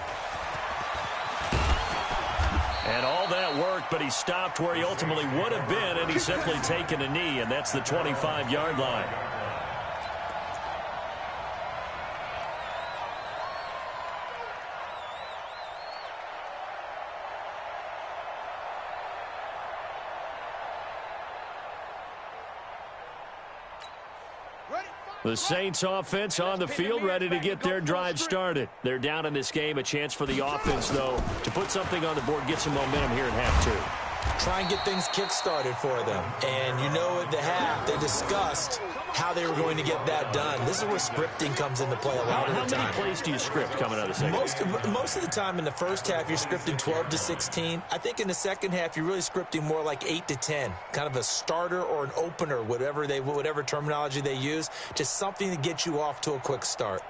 And all that work, but he stopped where he ultimately would have been, and he's simply taken a knee, and that's the 25-yard line. The Saints offense on the field, ready to get their drive started. They're down in this game. A chance for the offense, though, to put something on the board, get some momentum here in half 2. Try and get things kick-started for them. And you know at the half, they discussed how they were going to get that done. This is where scripting comes into play a lot of the time. How many plays do you script coming out of the second? Most of the time in the first half, you're scripting 12 to 16. I think in the second half, you're really scripting more like 8 to 10. Kind of a starter or an opener, whatever terminology they use. Just something to get you off to a quick start.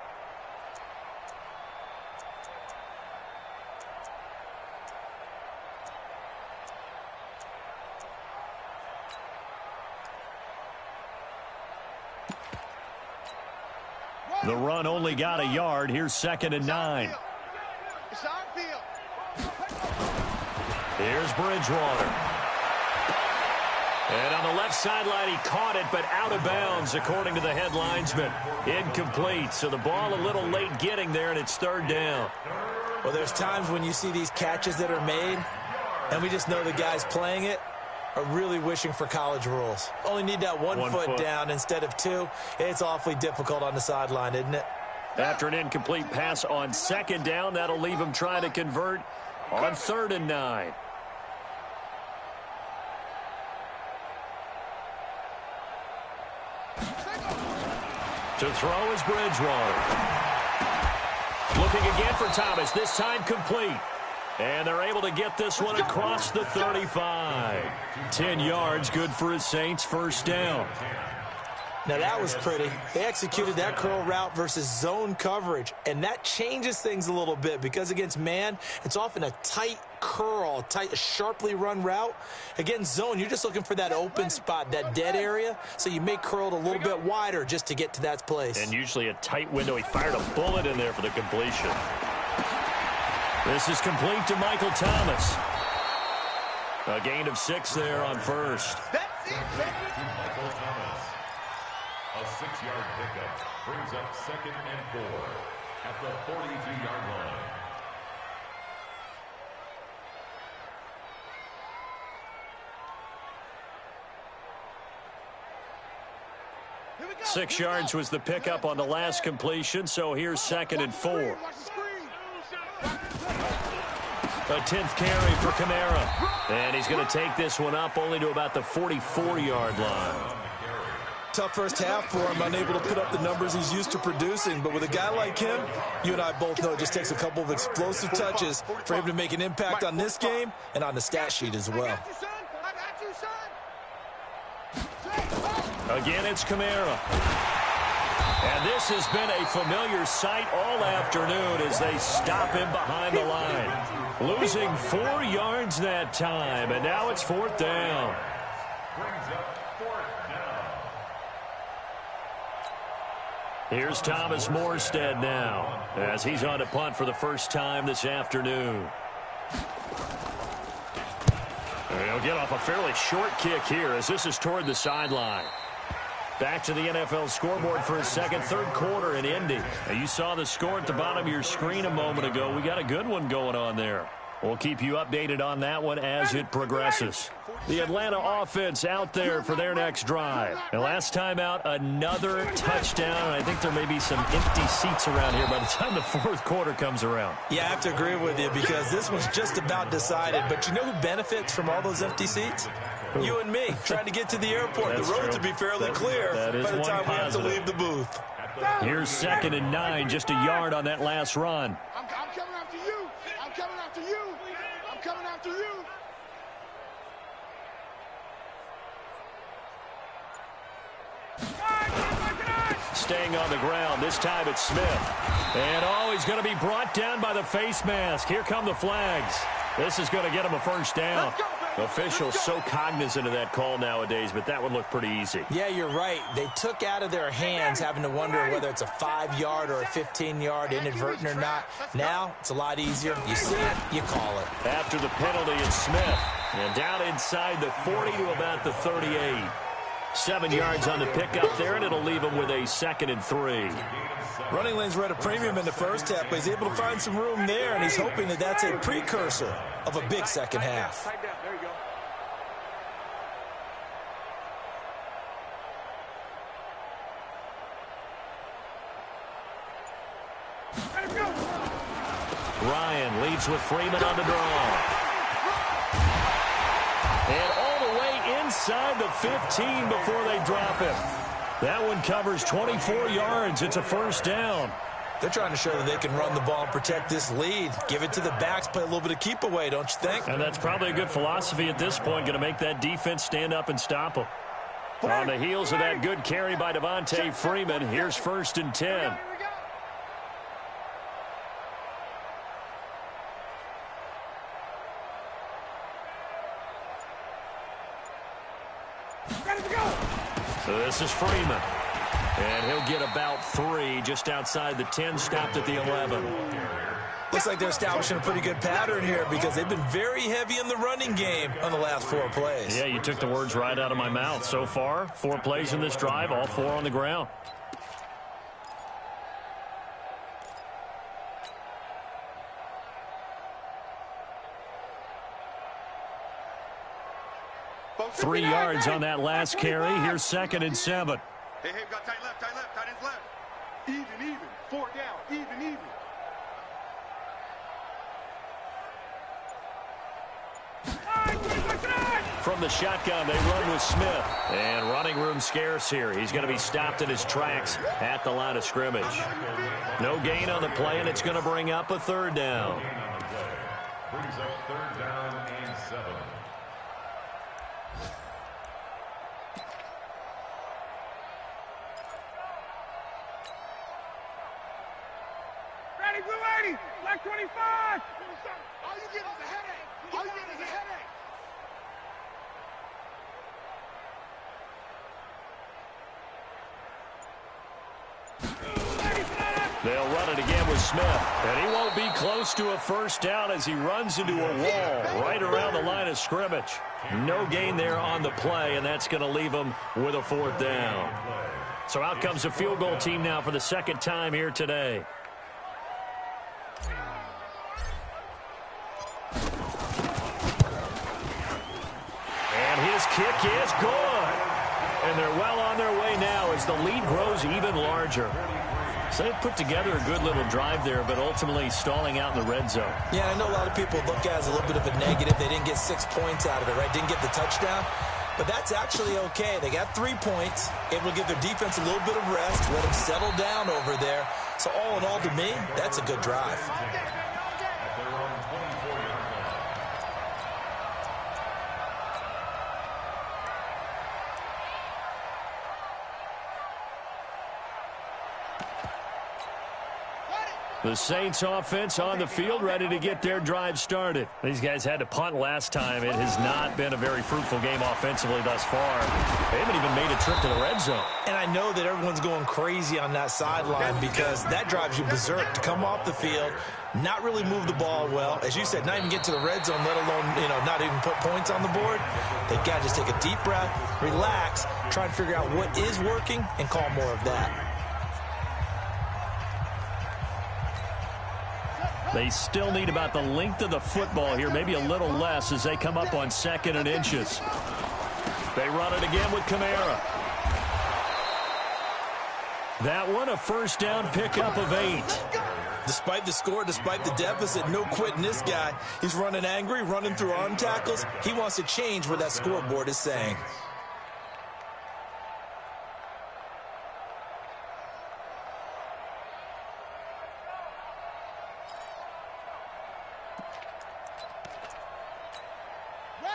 The run only got a yard. Here's 2nd and 9. Here's Bridgewater. And on the left sideline, he caught it, but out of bounds, according to the head linesman. Incomplete, so the ball a little late getting there, and it's 3rd down. Well, there's times when you see these catches that are made, and we just know the guys playing it are really wishing for college rules. Only need that one foot down instead of 2. It's awfully difficult on the sideline, isn't it? After an incomplete pass on 2nd down, that'll leave him trying to convert on 3rd and 9. To throw is Bridgewater. Looking again for Thomas, this time complete. And they're able to get this one across the 35. 10 yards, good for his Saints, first down. Now that was pretty. They executed that curl route versus zone coverage, and that changes things a little bit because against man, it's often a tight curl, tight, sharply run route. Against zone, you're just looking for that open spot, that dead area, so you make curl a little bit wider just to get to that place. And usually a tight window. He fired a bullet in there for the completion. This is complete to Michael Thomas. A gain of 6 there on first. That's it, baby. Michael Thomas. A 6-yard pickup brings up 2nd and 4 at the 42-yard line. Here we go. 6 yards was the pickup on the last completion, so here's 2nd and 4. A 10th carry for Kamara. And he's going to take this one up only to about the 44-yard line. Tough first half for him, unable to put up the numbers he's used to producing. But with a guy like him, you and I both know it just takes a couple of explosive touches for him to make an impact on this game and on the stat sheet as well. Again, it's Kamara. And this has been a familiar sight all afternoon as they stop him behind the line. Losing 4 yards that time, and now it's 4th down. Brings up 4th down. Here's Thomas Morstead now as he's on to punt for the first time this afternoon. He'll get off a fairly short kick here as this is toward the sideline. Back to the NFL scoreboard for a second, 3rd quarter in Indy. Now, you saw the score at the bottom of your screen a moment ago. We got a good one going on there. We'll keep you updated on that one as it progresses. The Atlanta offense out there for their next drive. And last time out, another touchdown. I think there may be some empty seats around here by the time the 4th quarter comes around. Yeah, I have to agree with you because this was just about decided. But you know who benefits from all those empty seats? You and me, trying to get to the airport. That's the roads true. will be fairly clear by the time we have to leave the booth. Here's 2nd and 9, just a yard on that last run. I'm coming after you. I'm coming after you. I'm coming after you. Staying on the ground. This time it's Smith. And, he's going to be brought down by the face mask. Here come the flags. This is going to get him a first down. Officials so cognizant of that call nowadays, but that would look pretty easy. Yeah, you're right. They took out of their hands having to wonder whether it's a 5-yard or a 15-yard inadvertent or not. Now, it's a lot easier. You see it, you call it. After the penalty, it's Smith. And down inside the 40 to about the 38. 7 yards on the pickup there, and it'll leave him with a 2nd and 3. Running lanes were at a premium in the first half, but he's able to find some room there, and he's hoping that that's a precursor of a big second half. There you go. Ryan leads with Freeman on the draw. And all the way inside the 15 before they drop him. That one covers 24 yards. It's a first down. They're trying to show that they can run the ball and protect this lead. Give it to the backs, play a little bit of keep away, don't you think? And that's probably a good philosophy at this point, going to make that defense stand up and stop them. On the heels of that good carry by Devontae Freeman, here's 1st and 10. So this is Freeman. And he'll get about 3 just outside the 10, stopped at the 11. Looks like they're establishing a pretty good pattern here because they've been very heavy in the running game on the last 4 plays. Yeah, you took the words right out of my mouth. So far, 4 plays in this drive, all 4 on the ground. Folks, 3 yards on that last carry. Here's 2nd and 7. Hey, we got tight left, tight ends left. Even. 4 down, even. From the shotgun, they run with Smith. And running room scarce here. He's going to be stopped in his tracks at the line of scrimmage. No gain on the play, and it's going to bring up a 3rd down. Brings up 3rd down and 7. Ready, blue 80, black 25. All you get is a headache. All you get is a headache. They'll run it again with Smith. And he won't be close to a first down as he runs into a wall right around the line of scrimmage. No gain there on the play, and that's going to leave him with a 4th down. So out comes the field goal team now for the 2nd time here today. And his kick is good. And they're well on their way now as the lead grows even larger. So they put together a good little drive there, but ultimately stalling out in the red zone. Yeah, I know a lot of people look at it as a little bit of a negative. They didn't get 6 points out of it, right? Didn't get the touchdown. But that's actually okay. They got 3 points. It will give their defense a little bit of rest, let them settle down over there. So all in all, to me, that's a good drive. The Saints offense on the field, ready to get their drive started. These guys had to punt last time. It has not been a very fruitful game offensively thus far. They haven't even made a trip to the red zone. And I know that everyone's going crazy on that sideline because that drives you berserk to come off the field, not really move the ball well. As you said, not even get to the red zone, let alone, not even put points on the board. They've got to just take a deep breath, relax, try and figure out what is working, and call more of that. They still need about the length of the football here, maybe a little less as they come up on 2nd and inches. They run it again with Kamara. That one, a first down pickup of 8. Despite the score, despite the deficit, no quitting this guy. He's running angry, running through arm tackles. He wants to change what that scoreboard is saying.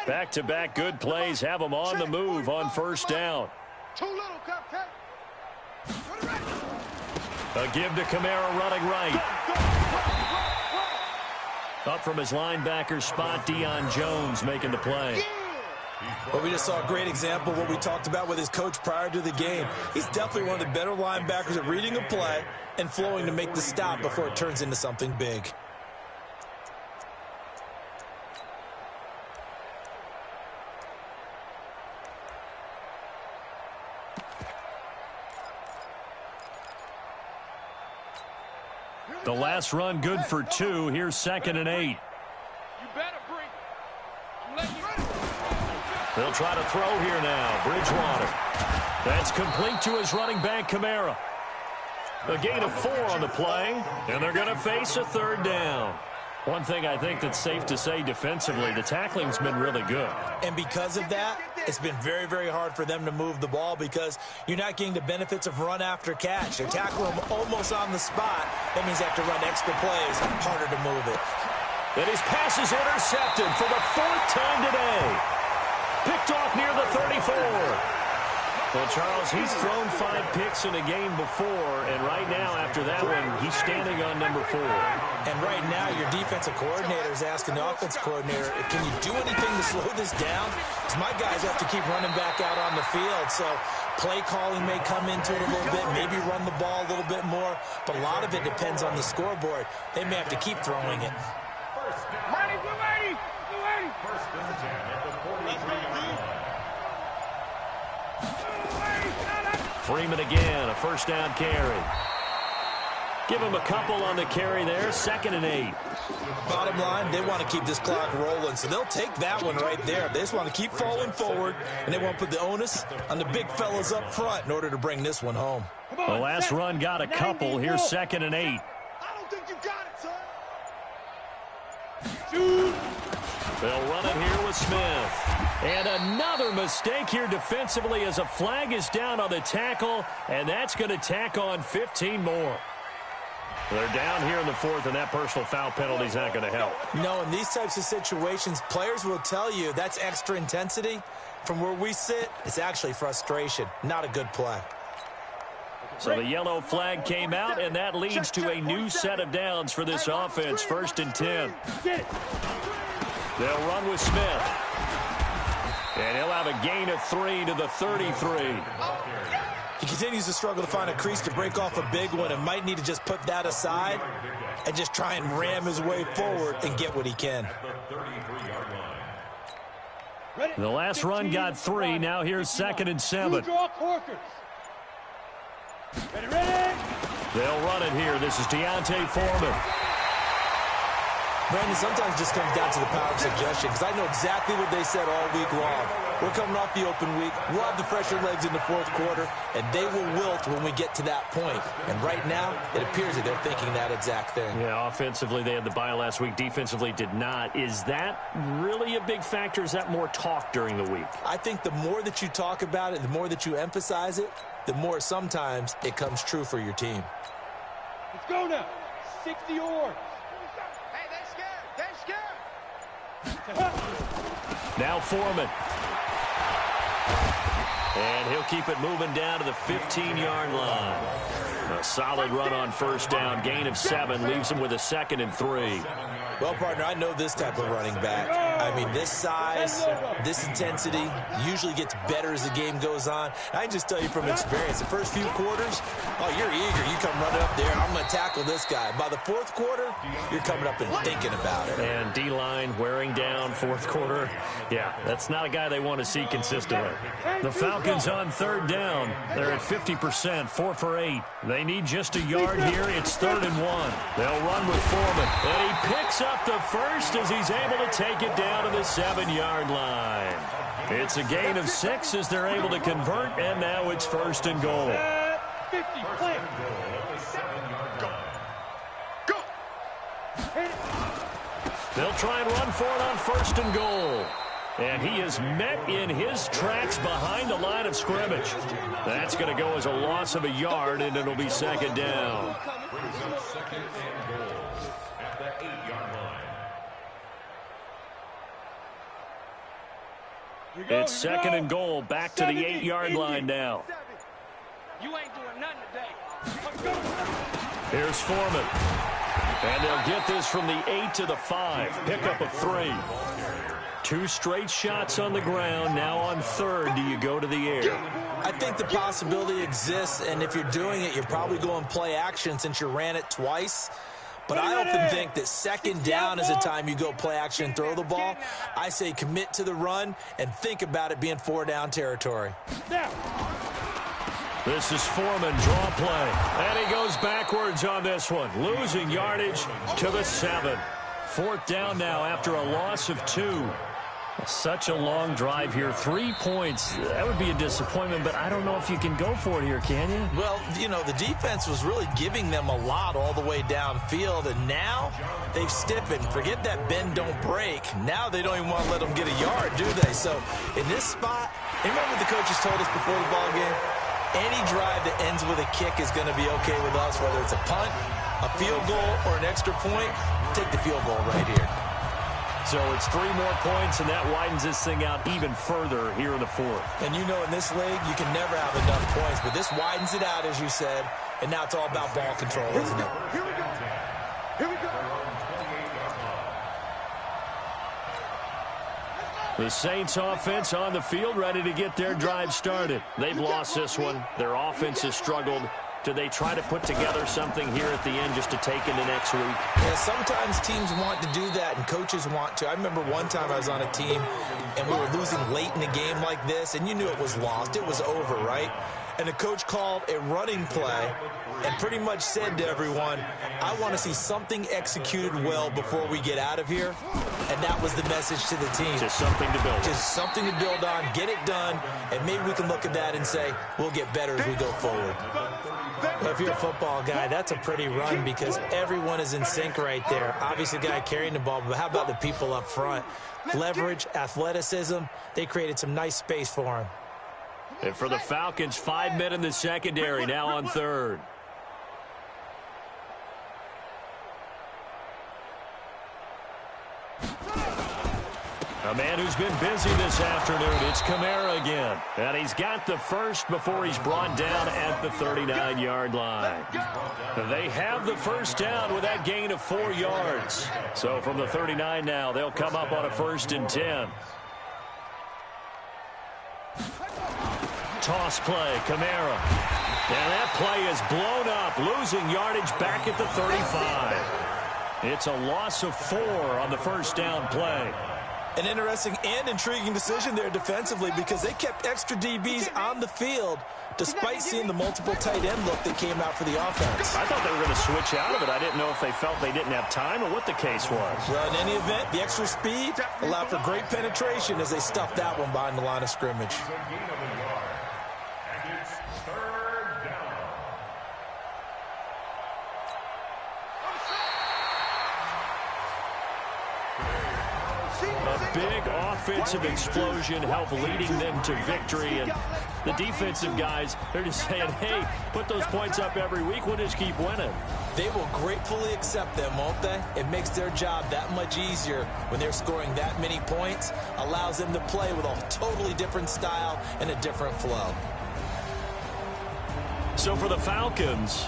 Back-to-back good plays have them on the move on first down. Too little, cupcake. A give to Kamara running right. Up from his linebacker spot, Deion Jones making the play. Well, we just saw a great example of what we talked about with his coach prior to the game. He's definitely one of the better linebackers at reading a play and flowing to make the stop before it turns into something big. The last run good for 2. Here's 2nd and 8. You better bring it. They'll try to throw here now. Bridgewater. That's complete to his running back, Kamara. A gain of 4 on the play, and they're going to face a 3rd down. One thing I think that's safe to say defensively, the tackling's been really good. And because of that, it's been very, very hard for them to move the ball because you're not getting the benefits of run after catch. They're tackling them almost on the spot. That means they have to run extra plays, harder to move it. And his pass is intercepted for the 4th time today. Picked off near the 34. Well, Charles, he's thrown 5 picks in a game before, and right now, after that one, he's standing on number 4. And right now, your defensive coordinator is asking the offensive coordinator, can you do anything to slow this down? Because my guys have to keep running back out on the field, so play calling may come into it a little bit, maybe run the ball a little bit more, but a lot of it depends on the scoreboard. They may have to keep throwing it. Ready. First and 10 at the 43-yard line. Freeman again, a first down carry. Give him a couple on the carry there, 2nd and 8. Bottom line, they want to keep this clock rolling, so they'll take that one right there. They just want to keep falling forward, and they want to put the onus on the big fellas up front in order to bring this one home. The last run got a couple. Here's 2nd and 8. I don't think you got it, son. Shoot. They'll run it here with Smith. And another mistake here defensively as a flag is down on the tackle, and that's going to tack on 15 more. They're down here in the 4th, and that personal foul penalty is not going to help. No, in these types of situations, players will tell you that's extra intensity. From where we sit, it's actually frustration. Not a good play. So the yellow flag came out, and that leads to a new set of downs for this offense. 1st and 10. They'll run with Smith. And he'll have a gain of 3 to the 33. He continues to struggle to find a crease to break off a big one and might need to just put that aside and just try and ram his way forward and get what he can. The last run got 3. Now here's 2nd and 7. They'll run it here. This is Deontay Foreman. Brandon, sometimes it just comes down to the power of suggestion, because I know exactly what they said all week long. We're coming off the open week. We'll have the fresher legs in the fourth quarter, and they will wilt when we get to that point. And right now, it appears that they're thinking that exact thing. Yeah, offensively, they had the bye last week. Defensively, did not. Is that really a big factor? Is that more talk during the week? I think the more that you talk about it, the more that you emphasize it, the more sometimes it comes true for your team. Let's go now. 60 yards. Now Foreman. And he'll keep it moving down to the 15-yard line. A solid run on first down. Gain of 7 leaves him with a 2nd and 3. Well, partner, I know this type of running back. I mean, this size, this intensity usually gets better as the game goes on. I can just tell you from experience, the first few quarters, oh, you're eager. You come running up there, I'm going to tackle this guy. By the fourth quarter, you're coming up and thinking about it. And D-line wearing down fourth quarter. Yeah, that's not a guy they want to see consistently. The Falcons on third down. They're at 50%, 4 for 8. They need just a yard here. It's 3rd and 1. They'll run with Foreman. And he picks up the first as he's able to take it down to the 7-yard line. It's a gain of 6 as they're able to convert, and now it's 1st and goal. 50, play. Go. They'll try and run for it on 1st and goal. And he is met in his tracks behind the line of scrimmage. That's going to go as a loss of a yard, and it'll be 2nd down. Brings up 2nd and goal at the 8-yard line. It's 2nd and goal, back to the 8-yard line now. You ain't doing nothing today. Here's Foreman. And they'll get this from the 8 to the 5. Pickup of 3. 2 straight shots on the ground. Now on 3rd, do you go to the air? I think the possibility exists, and if you're doing it, you're probably going play action since you ran it twice. But I often think that 2nd down is a time you go play action and throw the ball. I say commit to the run and think about it being 4-down territory. This is Foreman, draw play. And he goes backwards on this one, losing yardage to the 7. 4th down now after a loss of 2. Such a long drive here. 3 points. That would be a disappointment, but I don't know if you can go for it here, can you? Well, you know, the defense was really giving them a lot all the way downfield, and now they've stiffened. Forget that bend, don't break. Now they don't even want to let them get a yard, do they? So in this spot, remember what the coaches told us before the ball game? Any drive that ends with a kick is going to be okay with us, whether it's a punt, a field goal, or an extra point. Take the field goal right here. So it's 3 more points, and that widens this thing out even further here in the 4th. And you know in this league, you can never have enough points, but this widens it out, as you said, and now it's all about ball control, isn't it? Here we go. Here we go. The Saints offense on the field, ready to get their drive started. They've lost this one. Their offense has struggled. Do they try to put together something here at the end just to take into next week? Yeah, sometimes teams want to do that, and coaches want to. I remember one time I was on a team, and we were losing late in a game like this, and you knew it was lost. It was over, right? And the coach called a running play and pretty much said to everyone, I want to see something executed well before we get out of here. And that was the message to the team. Just something to build on. Just something to build on, get it done, and maybe we can look at that and say, we'll get better as we go forward. Well, if you're a football guy, that's a pretty run because everyone is in sync right there. Obviously, the guy carrying the ball, but how about the people up front? Leverage, athleticism, they created some nice space for him. And for the Falcons, 5 men in the secondary, now on 3rd. A man who's been busy this afternoon, it's Kamara again. And he's got the first before he's brought down at the 39-yard line. They have the first down with that gain of 4 yards. So from the 39 now, they'll come up on a 1st and 10. Toss play, Kamara. And that play is blown up, losing yardage back at the 35. It's a loss of 4 on the first down play. An interesting and intriguing decision there defensively because they kept extra DBs on the field despite seeing the multiple tight end look that came out for the offense. I thought they were going to switch out of it. I didn't know if they felt they didn't have time or what the case was. Well, in any event, the extra speed allowed for great penetration as they stuffed that one behind the line of scrimmage. A big offensive explosion helped leading them to victory. And the defensive guys, they're just saying, hey, put those points up every week. We'll just keep winning. They will gratefully accept them, won't they? It makes their job that much easier when they're scoring that many points. Allows them to play with a totally different style and a different flow. So for the Falcons,